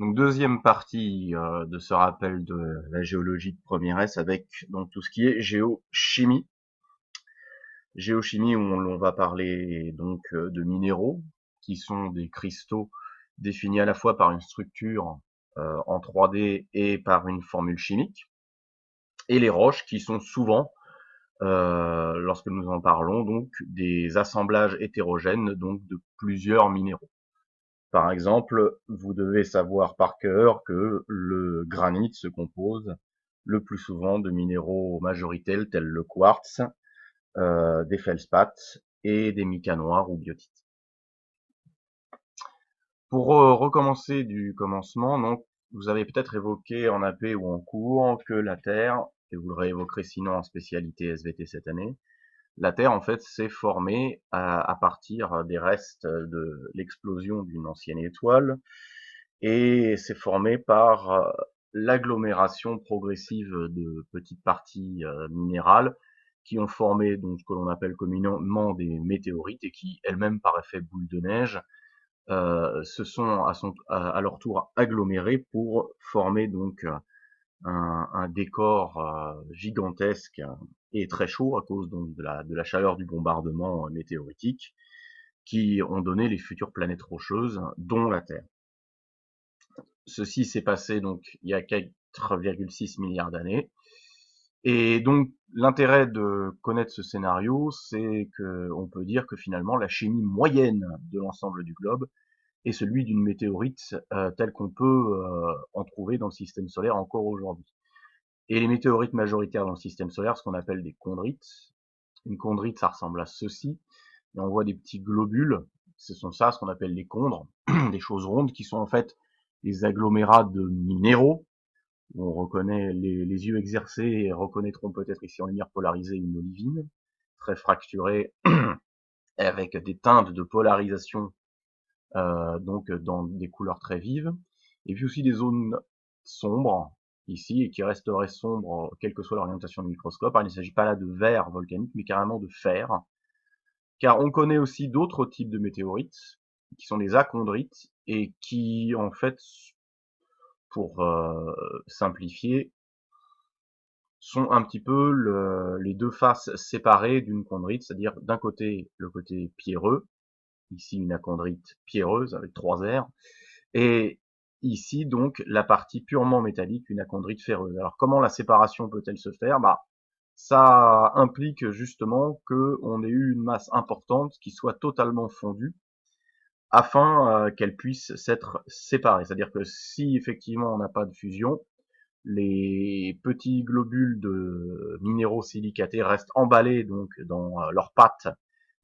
Donc deuxième partie de ce rappel de la géologie de première S avec donc tout ce qui est géochimie. Géochimie où on va parler donc de minéraux qui sont des cristaux définis à la fois par une structure en 3D et par une formule chimique, et les roches qui sont souvent, lorsque nous en parlons, donc des assemblages hétérogènes donc de plusieurs minéraux. Par exemple, vous devez savoir par cœur que le granit se compose le plus souvent de minéraux majoritaires tels le quartz, des feldspaths et des micas noirs ou biotites. Pour recommencer du commencement, donc, vous avez peut-être évoqué en AP ou en cours que la Terre, et vous le réévoquerez sinon en spécialité SVT cette année, la Terre, en fait, s'est formée à partir des restes de l'explosion d'une ancienne étoile, et s'est formée par l'agglomération progressive de petites parties minérales qui ont formé donc ce que l'on appelle communément des météorites et qui elles-mêmes par effet boule de neige se sont à leur tour agglomérées pour former donc un décor gigantesque et très chaud à cause donc de la chaleur du bombardement météoritique qui ont donné les futures planètes rocheuses dont la Terre. Ceci s'est passé donc il y a 4,6 milliards d'années. Et donc l'intérêt de connaître ce scénario, c'est qu'on peut dire que finalement la chimie moyenne de l'ensemble du globe est celui d'une météorite telle qu'on peut en trouver dans le système solaire encore aujourd'hui. Et les météorites majoritaires dans le système solaire, ce qu'on appelle des chondrites. Une chondrite, ça ressemble à ceci. Et on voit des petits globules. Ce sont ça, ce qu'on appelle les chondres, des choses rondes qui sont en fait des agglomérats de minéraux. Où on reconnaît les yeux exercés et reconnaîtront peut-être ici en lumière polarisée une olivine, très fracturée, avec des teintes de polarisation donc dans des couleurs très vives, et puis aussi des zones sombres ici et qui resteraient sombres quelle que soit l'orientation du microscope. Alors, il ne s'agit pas là de verre volcanique, mais carrément de fer, car on connaît aussi d'autres types de météorites qui sont des achondrites et qui en fait, pour simplifier, sont un petit peu les deux faces séparées d'une chondrite, c'est-à-dire d'un côté le côté pierreux, ici une achondrite pierreuse avec 3 R, et ici donc la partie purement métallique, une achondrite ferreuse. Alors comment la séparation peut-elle se faire? Ça implique justement qu'on ait eu une masse importante qui soit totalement fondue afin qu'elle puisse s'être séparée. C'est-à-dire que si effectivement on n'a pas de fusion, les petits globules de minéraux silicatés restent emballés donc dans leur pâte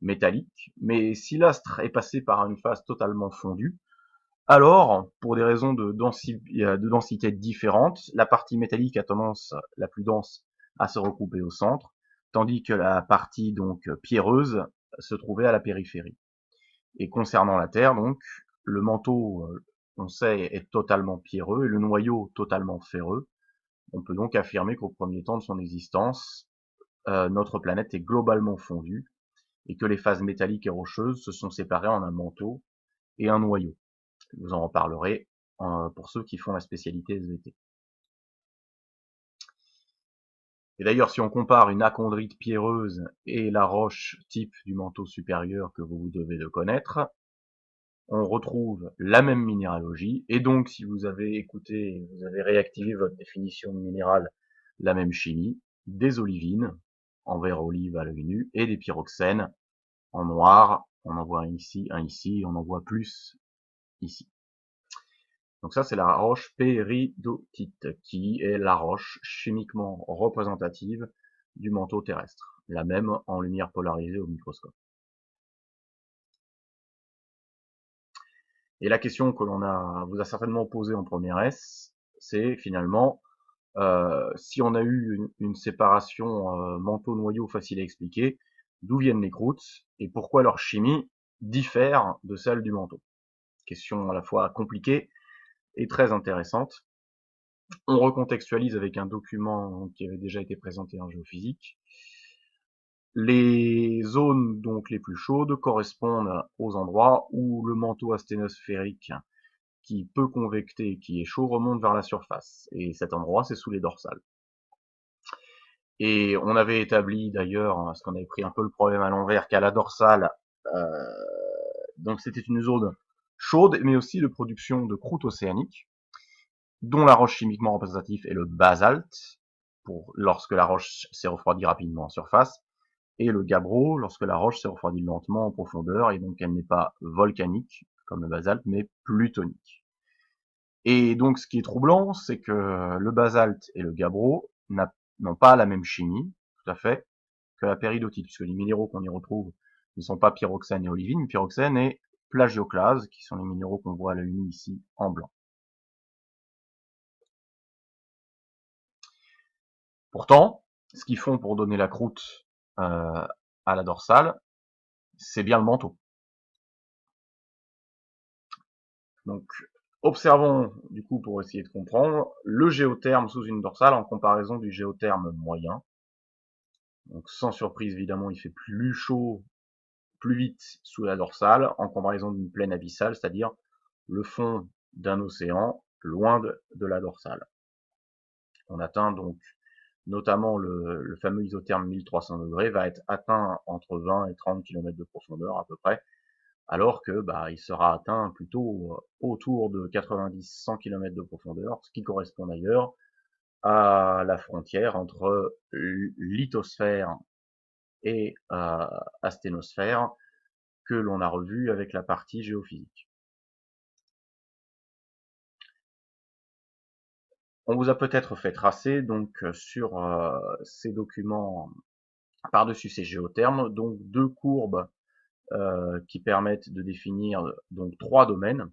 métallique, mais si l'astre est passé par une phase totalement fondue, alors, pour des raisons de densité différentes, la partie métallique a tendance, la plus dense, à se regrouper au centre, tandis que la partie donc pierreuse se trouvait à la périphérie. Et concernant la Terre, donc, le manteau, on sait, est totalement pierreux et le noyau totalement ferreux. On peut donc affirmer qu'au premier temps de son existence, notre planète est globalement fondue et que les phases métalliques et rocheuses se sont séparées en un manteau et un noyau. Je vous en reparlerai pour ceux qui font la spécialité SVT. Et d'ailleurs, si on compare une achondrite pierreuse et la roche type du manteau supérieur que vous devez de connaître, on retrouve la même minéralogie, et donc si vous avez écouté, vous avez réactivé votre définition de minéral, la même chimie, des olivines, en vert olive à l'œil nu, et des pyroxènes, en noir, on en voit un ici, on en voit plus ici. Donc ça, c'est la roche péridotite, qui est la roche chimiquement représentative du manteau terrestre, la même en lumière polarisée au microscope. Et la question que vous a certainement posée en première S, c'est finalement, si on a eu une séparation manteau-noyau facile à expliquer, d'où viennent les croûtes et pourquoi leur chimie diffère de celle du manteau? Question à la fois compliquée et très intéressante. On recontextualise avec un document qui avait déjà été présenté en géophysique. Les zones donc les plus chaudes correspondent aux endroits où le manteau asténosphérique qui peut convecter et qui est chaud remonte vers la surface. Et cet endroit, c'est sous les dorsales. Et on avait établi d'ailleurs, parce qu'on avait pris un peu le problème à l'envers, qu'à la dorsale, donc c'était une zone chaude, mais aussi de production de croûte océanique, dont la roche chimiquement représentative est le basalte, pour lorsque la roche s'est refroidie rapidement en surface, et le gabbro lorsque la roche s'est refroidie lentement en profondeur, et donc elle n'est pas volcanique, comme le basalte, mais plutonique. Et donc ce qui est troublant, c'est que le basalte et le gabbro n'ont pas la même chimie, tout à fait, que la péridotite, puisque les minéraux qu'on y retrouve ne sont pas pyroxène et olivine, mais pyroxène et plagioclase, qui sont les minéraux qu'on voit à l'œil nu ici en blanc. Pourtant, ce qu'ils font pour donner la croûte à la dorsale, c'est bien le manteau. Donc, observons, du coup, pour essayer de comprendre, le géotherme sous une dorsale en comparaison du géotherme moyen. Donc, sans surprise, évidemment, il fait plus chaud, plus vite sous la dorsale, en comparaison d'une plaine abyssale, c'est-à-dire le fond d'un océan, loin de la dorsale. On atteint donc, notamment le fameux isotherme 1300 degrés, va être atteint entre 20 et 30 km de profondeur à peu près, alors que il sera atteint plutôt autour de 90-100 km de profondeur, ce qui correspond d'ailleurs à la frontière entre lithosphère et asténosphère que l'on a revu avec la partie géophysique. On vous a peut-être fait tracer donc sur ces documents par-dessus ces géothermes donc deux courbes qui permettent de définir donc trois domaines.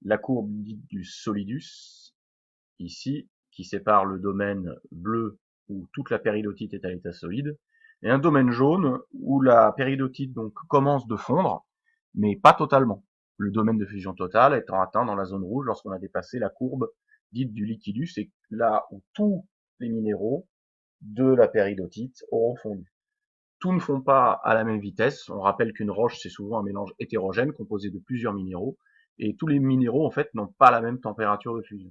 La courbe dite du solidus, ici, qui sépare le domaine bleu où toute la péridotite est à l'état solide, et un domaine jaune où la péridotite donc commence de fondre, mais pas totalement. Le domaine de fusion totale étant atteint dans la zone rouge lorsqu'on a dépassé la courbe dite du liquidus, et là où tous les minéraux de la péridotite auront fondu. Tous ne font pas à la même vitesse. On rappelle qu'une roche, c'est souvent un mélange hétérogène composé de plusieurs minéraux, et tous les minéraux, en fait, n'ont pas la même température de fusion.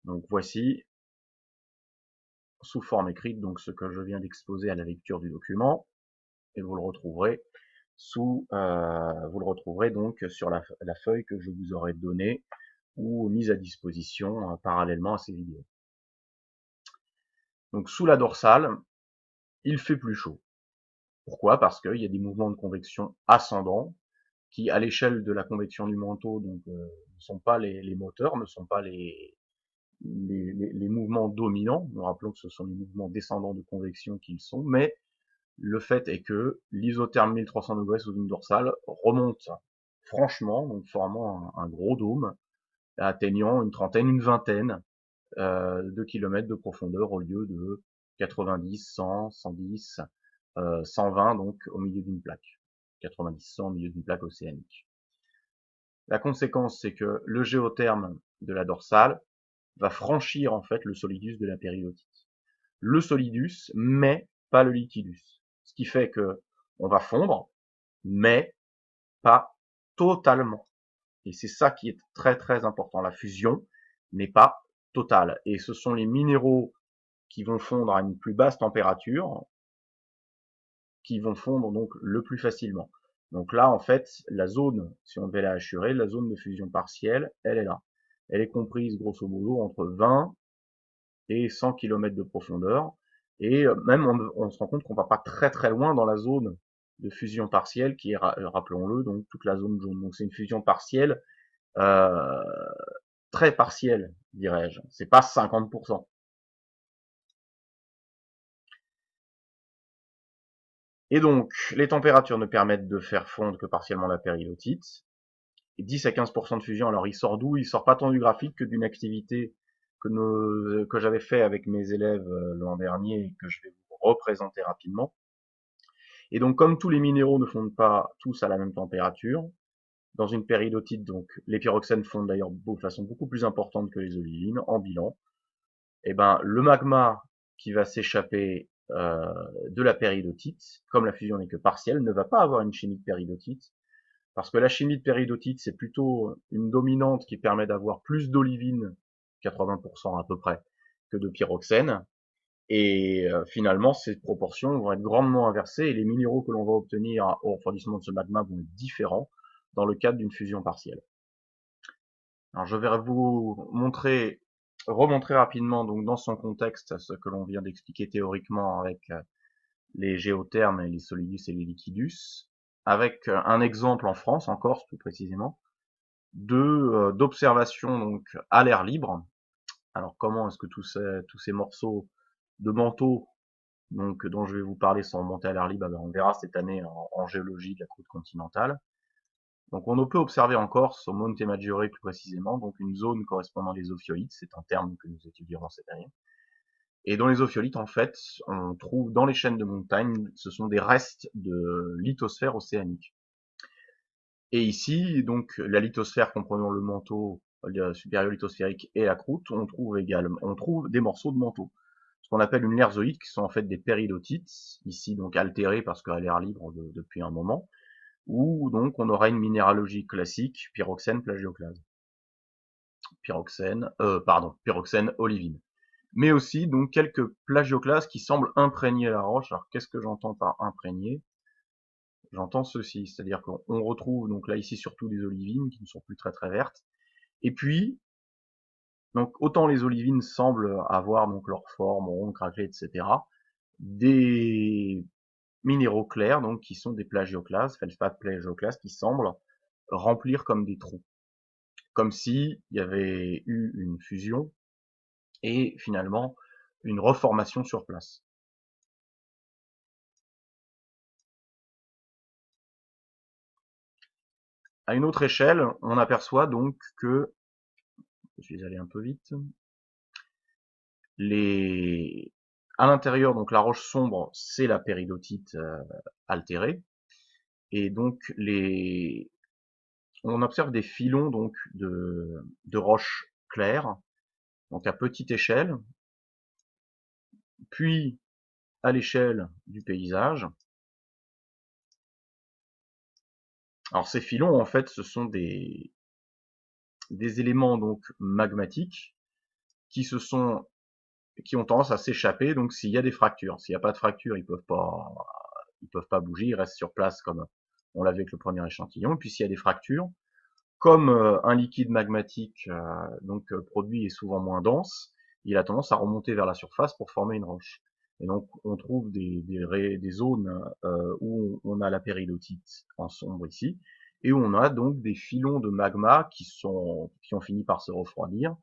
Donc voici, sous forme écrite, donc ce que je viens d'exposer à la lecture du document, et vous le retrouverez donc sur la feuille que je vous aurai donnée ou mise à disposition parallèlement à ces vidéos. Donc sous la dorsale, il fait plus chaud. Pourquoi? Parce qu'il y a des mouvements de convection ascendants qui, à l'échelle de la convection du manteau, donc ne sont pas les moteurs, ne sont pas les mouvements dominants. Nous rappelons que ce sont les mouvements descendants de convection qu'ils sont, mais le fait est que l'isotherme 1300 degrés sous une dorsale remonte franchement, donc formant un gros dôme, atteignant une trentaine, une vingtaine de kilomètres de profondeur au lieu de 90, 100, 110, 120 donc au milieu d'une plaque. 90, 100 au milieu d'une plaque océanique. La conséquence, c'est que le géotherme de la dorsale va franchir en fait le solidus de la péridotite. Le solidus, mais pas le liquidus. Ce qui fait que on va fondre, mais pas totalement. Et c'est ça qui est très très important. La fusion n'est pas totale. Et ce sont les minéraux qui vont fondre à une plus basse température qui vont fondre donc le plus facilement. Donc là, en fait, la zone, si on devait la assurer, la zone de fusion partielle, elle est là. Elle est comprise grosso modo entre 20 et 100 km de profondeur. Et même on se rend compte qu'on va pas très très loin dans la zone de fusion partielle qui est, rappelons-le, donc toute la zone jaune. Donc c'est une fusion partielle euh, très partielle, dirais-je. C'est pas 50%. Et donc, les températures ne permettent de faire fondre que partiellement la péridotite. Et 10 à 15% de fusion, alors il sort d'où? Il sort pas tant du graphique que d'une activité que j'avais fait avec mes élèves l'an dernier et que je vais vous représenter rapidement. Et donc, comme tous les minéraux ne fondent pas tous à la même température, dans une péridotite, donc les pyroxènes fondent d'ailleurs de façon beaucoup plus importante que les olivines en bilan, et le magma qui va s'échapper de la péridotite, comme la fusion n'est que partielle, ne va pas avoir une chimie de péridotite, Parce que la chimie de péridotite, c'est plutôt une dominante qui permet d'avoir plus d'olivine, 80% à peu près, que de pyroxène. Et finalement, ces proportions vont être grandement inversées et les minéraux que l'on va obtenir au refroidissement de ce magma vont être différents dans le cadre d'une fusion partielle. Alors je vais vous remontrer rapidement donc dans son contexte ce que l'on vient d'expliquer théoriquement avec les géothermes et les solidus et les liquidus, avec un exemple en France, en Corse plus précisément, d'observation donc à l'air libre. Alors comment est-ce que tous ces morceaux de manteau donc dont je vais vous parler sont remontés à l'air libre? On verra cette année en géologie de la croûte continentale. Donc on peut observer en Corse, au Monte Maggiore plus précisément, donc une zone correspondant aux ophiolites, c'est un terme que nous étudierons cette année. Et dans les ophiolites, en fait, on trouve dans les chaînes de montagnes, ce sont des restes de lithosphère océanique. Et ici, donc, la lithosphère comprenant le manteau supérieur lithosphérique et la croûte, on trouve des morceaux de manteau. Ce qu'on appelle une lerzoïde, qui sont en fait des péridotites, ici donc altérées parce qu'à l'air libre depuis un moment, où donc on aura une minéralogie classique, pyroxène, plagioclase. Pyroxène, olivine. Mais aussi donc quelques plagioclases qui semblent imprégner la roche. Alors qu'est-ce que j'entends par imprégner? J'entends ceci, c'est-à-dire qu'on retrouve donc là ici surtout des olivines qui ne sont plus très très vertes. Et puis, donc autant les olivines semblent avoir donc leur forme ronde, craquelée, etc. Des minéraux clairs donc qui sont des plagioclases, feldspath plagioclases, qui semblent remplir comme des trous, comme si il y avait eu une fusion et finalement une reformation sur place. À une autre échelle, on aperçoit donc que, je suis allé un peu vite, à l'intérieur, donc la roche sombre, c'est la péridotite altérée, et donc on observe des filons donc de roches claires, donc à petite échelle, puis à l'échelle du paysage. Alors ces filons, en fait, ce sont des éléments donc magmatiques qui ont tendance à s'échapper. Donc s'il y a des fractures, s'il n'y a pas de fractures, ils peuvent pas bouger, ils restent sur place comme on l'a vu avec le premier échantillon. Et puis s'il y a des fractures, comme un liquide magmatique produit est souvent moins dense, il a tendance à remonter vers la surface pour former une roche. Et donc on trouve des zones où on a la péridotite en sombre ici, et où on a donc des filons de magma qui ont fini par se refroidir,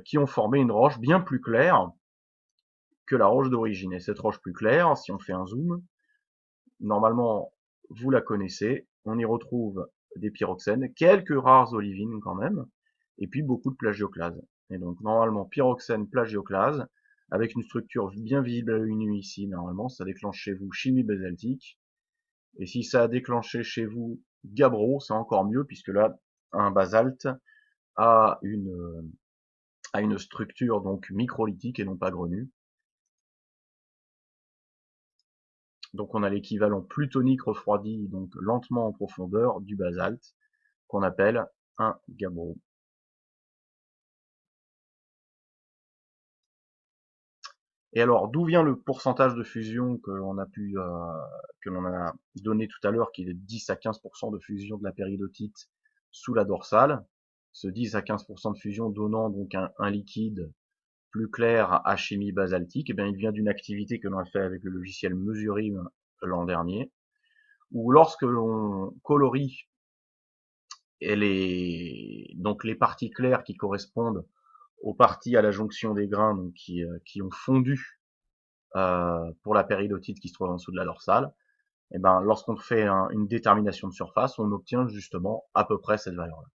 qui ont formé une roche bien plus claire que la roche d'origine. Et cette roche plus claire, si on fait un zoom, normalement vous la connaissez, on y retrouve des pyroxènes, quelques rares olivines quand même, et puis beaucoup de plagioclases. Et donc normalement pyroxène, plagioclase, avec une structure bien visible à l'œil nu ici, normalement ça déclenche chez vous chimie basaltique, et si ça a déclenché chez vous gabbro, c'est encore mieux, puisque là un basalte a une structure donc microlithique et non pas grenue. Donc on a l'équivalent plutonique refroidi, donc lentement en profondeur, du basalte, qu'on appelle un gabbro. Et alors, d'où vient le pourcentage de fusion que l'on a donné tout à l'heure, qui est de 10 à 15% de fusion de la péridotite sous la dorsale, ce 10 à 15% de fusion donnant donc un liquide plus clair à chimie basaltique, et bien il vient d'une activité que l'on a fait avec le logiciel Mesurim l'an dernier, où lorsque l'on colorie donc les parties claires qui correspondent aux parties à la jonction des grains donc qui ont fondu pour la péridotite qui se trouve en dessous de la dorsale, et ben lorsqu'on fait une détermination de surface, on obtient justement à peu près cette valeur-là.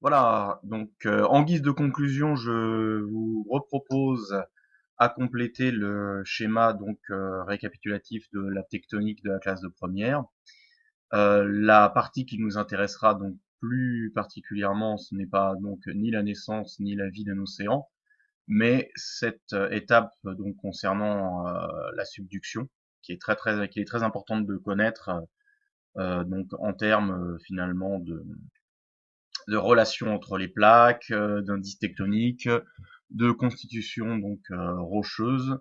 Voilà, donc en guise de conclusion, je vous repropose à compléter le schéma donc récapitulatif de la tectonique de la classe de première. La partie qui nous intéressera donc plus particulièrement, ce n'est pas donc ni la naissance ni la vie d'un océan, Mais cette étape donc concernant la subduction, qui est très importante de connaître, donc en termes finalement de relations entre les plaques, d'indices tectoniques, de constitution donc rocheuse,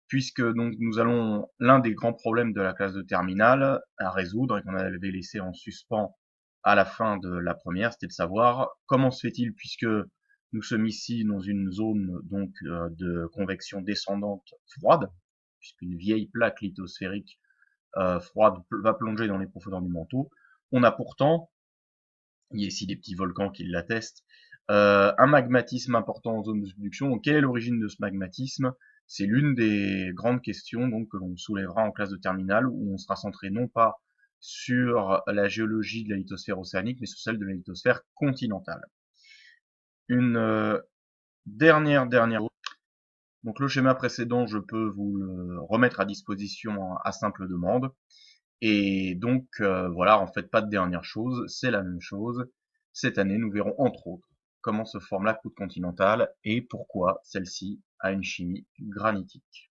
puisque donc nous allons l'un des grands problèmes de la classe de terminale à résoudre et qu'on avait laissé en suspens à la fin de la première, c'était de savoir comment se fait-il, puisque nous sommes ici dans une zone donc de convection descendante froide, puisqu'une vieille plaque lithosphérique froide va plonger dans les profondeurs du manteau. On a pourtant, il y a ici des petits volcans qui l'attestent, un magmatisme important en zone de subduction. Donc, quelle est l'origine de ce magmatisme? C'est l'une des grandes questions donc que l'on soulèvera en classe de terminale, où on sera centré non pas sur la géologie de la lithosphère océanique, mais sur celle de la lithosphère continentale. Une dernière. Donc le schéma précédent, je peux vous le remettre à disposition à simple demande. Et donc voilà, en fait, pas de dernière chose, c'est la même chose. Cette année, nous verrons entre autres comment se forme la croûte continentale et pourquoi celle-ci a une chimie granitique.